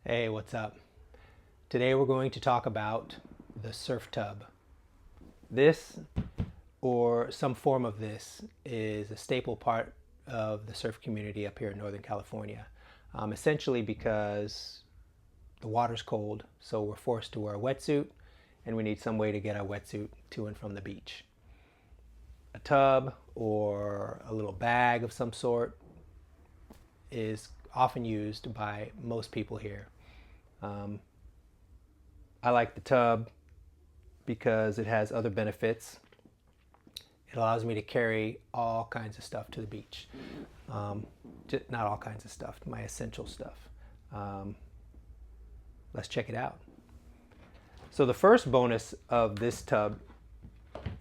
Hey, what's up? Today we're going to talk about the surf tub. This, or some form of this, is a staple part of the surf community up here in Northern California. Essentially because the water's cold, so we're forced to wear a wetsuit, and we need some way to get our wetsuit to and from the beach. A tub or a little bag of some sort is often used by most people here. Um, I like the tub because it has other benefits. It allows me to carry all kinds of stuff to the beach. Not all kinds of stuff, my essential stuff. Um, let's check it out. So the first bonus of this tub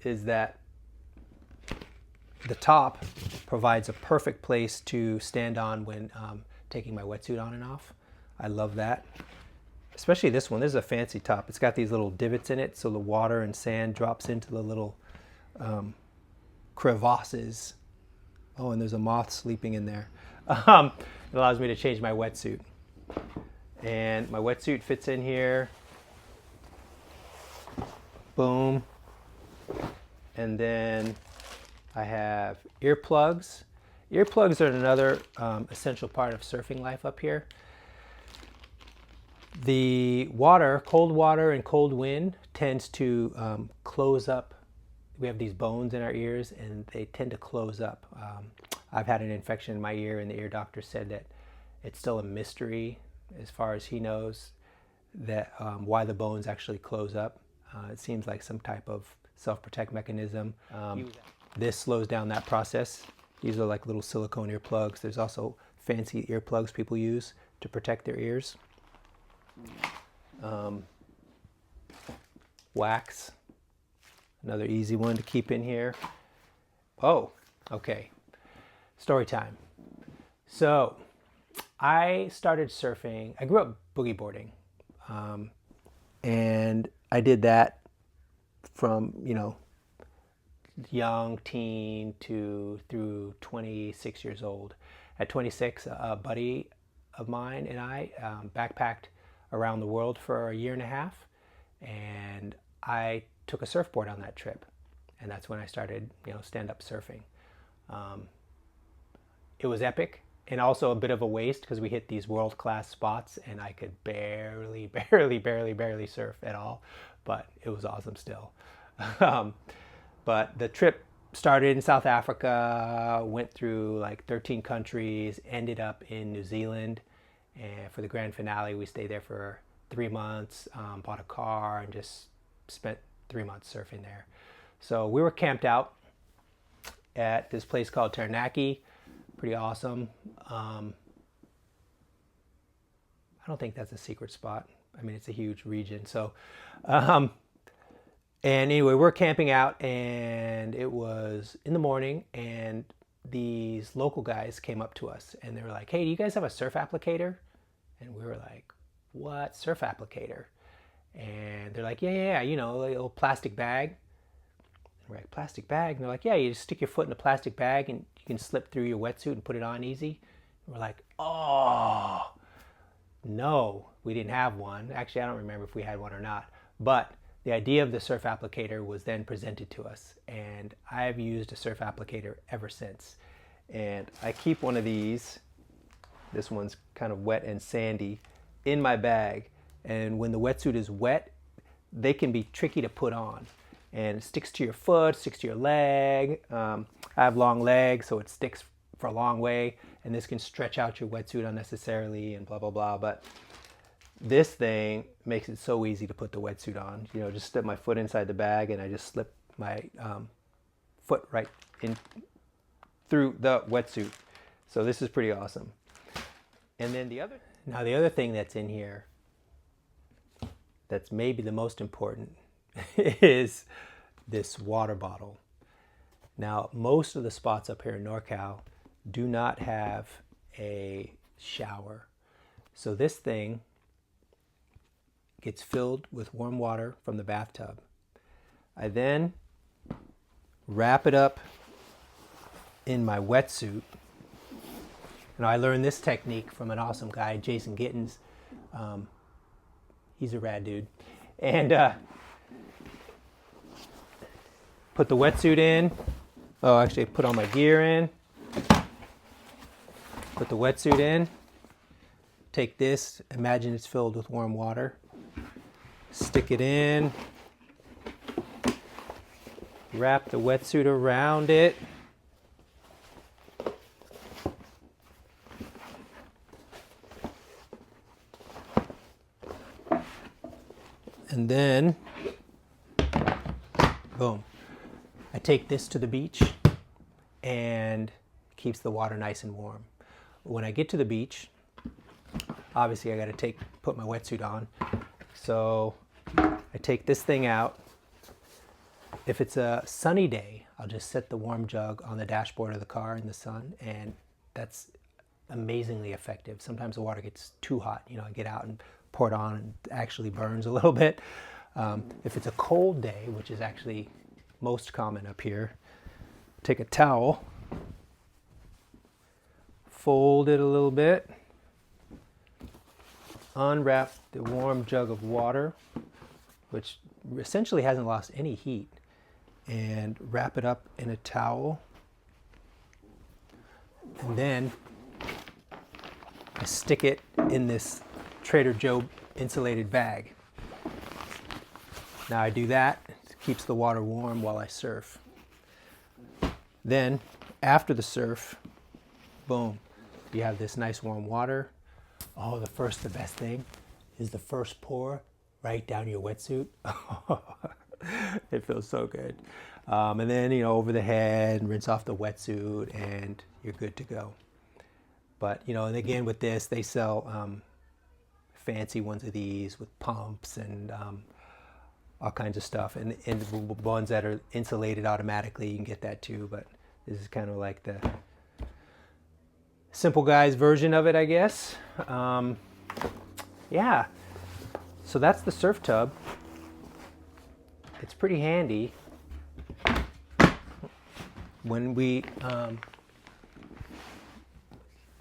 is that the top provides a perfect place to stand on when taking my wetsuit on and off. I love that. Especially this one. This is a fancy top. It's got these little divots in it so the water and sand drops into the little crevasses. Oh, and there's a moth sleeping in there. It allows me to change my wetsuit. And my wetsuit fits in here. Boom. And then I have earplugs. Earplugs are another essential part of surfing life up here. The water, cold water and cold wind, tends to close up. We have these bones in our ears and they tend to close up. I've had an infection in my ear and the ear doctor said that it's still a mystery as far as he knows that why the bones actually close up. It seems like some type of self-protect mechanism. This slows down that process. These are like little silicone earplugs. There's also fancy earplugs people use to protect their ears. Wax, another easy one to keep in here. Oh, okay. Story time. So I started surfing. I grew up boogie boarding. And I did that from, young teen to through 26 years old. At 26, a buddy of mine and I backpacked around the world for a year and a half, and I took a surfboard on that trip, and that's when I started, stand-up surfing. It was epic and also a bit of a waste because we hit these world-class spots and I could barely surf at all, but it was awesome still. But the trip started in South Africa, went through like 13 countries, ended up in New Zealand. And for the grand finale, we stayed there for 3 months, bought a car, and just spent 3 months surfing there. So we were camped out at this place called Taranaki. Pretty awesome. I don't think that's a secret spot. I mean, it's a huge region. So, and anyway, we're camping out, and it was in the morning, and these local guys came up to us, and they were like, "Hey, do you guys have a surf applicator?" And we were like, "What surf applicator?" And they're like, yeah, like a little plastic bag. And we're like, "Plastic bag?" And they're like, "Yeah, you just stick your foot in a plastic bag, and you can slip through your wetsuit and put it on easy." And we're like, "Oh, no, we didn't have one." Actually, I don't remember if we had one or not. But the idea of the surf applicator was then presented to us, and I've used a surf applicator ever since. And I keep one of these. This one's kind of wet and sandy in my bag. And when the wetsuit is wet, they can be tricky to put on. And it sticks to your foot, sticks to your leg. I have long legs, so it sticks for a long way. And this can stretch out your wetsuit unnecessarily and blah, blah, blah. But this thing makes it so easy to put the wetsuit on. Just slip my foot inside the bag and I just slip my foot right in through the wetsuit. So this is pretty awesome. And then the other thing that's in here that's maybe the most important is this water bottle. Now, most of the spots up here in NorCal do not have a shower. So this thing gets filled with warm water from the bathtub. I then wrap it up in my wetsuit. I learned this technique from an awesome guy, Jason Gittens. He's a rad dude. And put the wetsuit in. Oh, actually, put all my gear in. Put the wetsuit in. Take this, imagine it's filled with warm water. Stick it in. Wrap the wetsuit around it. And then, boom. I take this to the beach and keeps the water nice and warm. When I get to the beach, obviously I got to put my wetsuit on. So I take this thing out. If it's a sunny day, I'll just set the warm jug on the dashboard of the car in the sun, and that's amazingly effective. Sometimes the water gets too hot. I get out and pour it on and it actually burns a little bit. If it's a cold day, which is actually most common up here, take a towel, fold it a little bit, unwrap the warm jug of water, which essentially hasn't lost any heat, and wrap it up in a towel. And then I stick it in this Trader Joe insulated bag. Now I do that, it keeps the water warm while I surf. Then after the surf, boom, you have this nice warm water. Oh, the best thing is the first pour right down your wetsuit. It feels so good. And then, over the head, and rinse off the wetsuit, and you're good to go. But, and again with this, they sell fancy ones of these with pumps and all kinds of stuff. And the ones that are insulated automatically, you can get that too. But this is kind of like the Simple Guys version of it, I guess. Yeah. So that's the surf tub. It's pretty handy. When we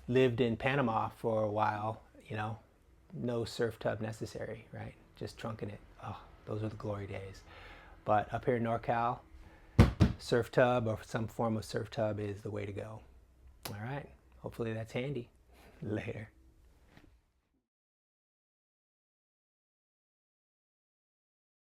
lived in Panama for a while, no surf tub necessary, right? Just trunking it. Oh, those are the glory days. But up here in NorCal, surf tub or some form of surf tub is the way to go. All right. Hopefully that's handy. Later.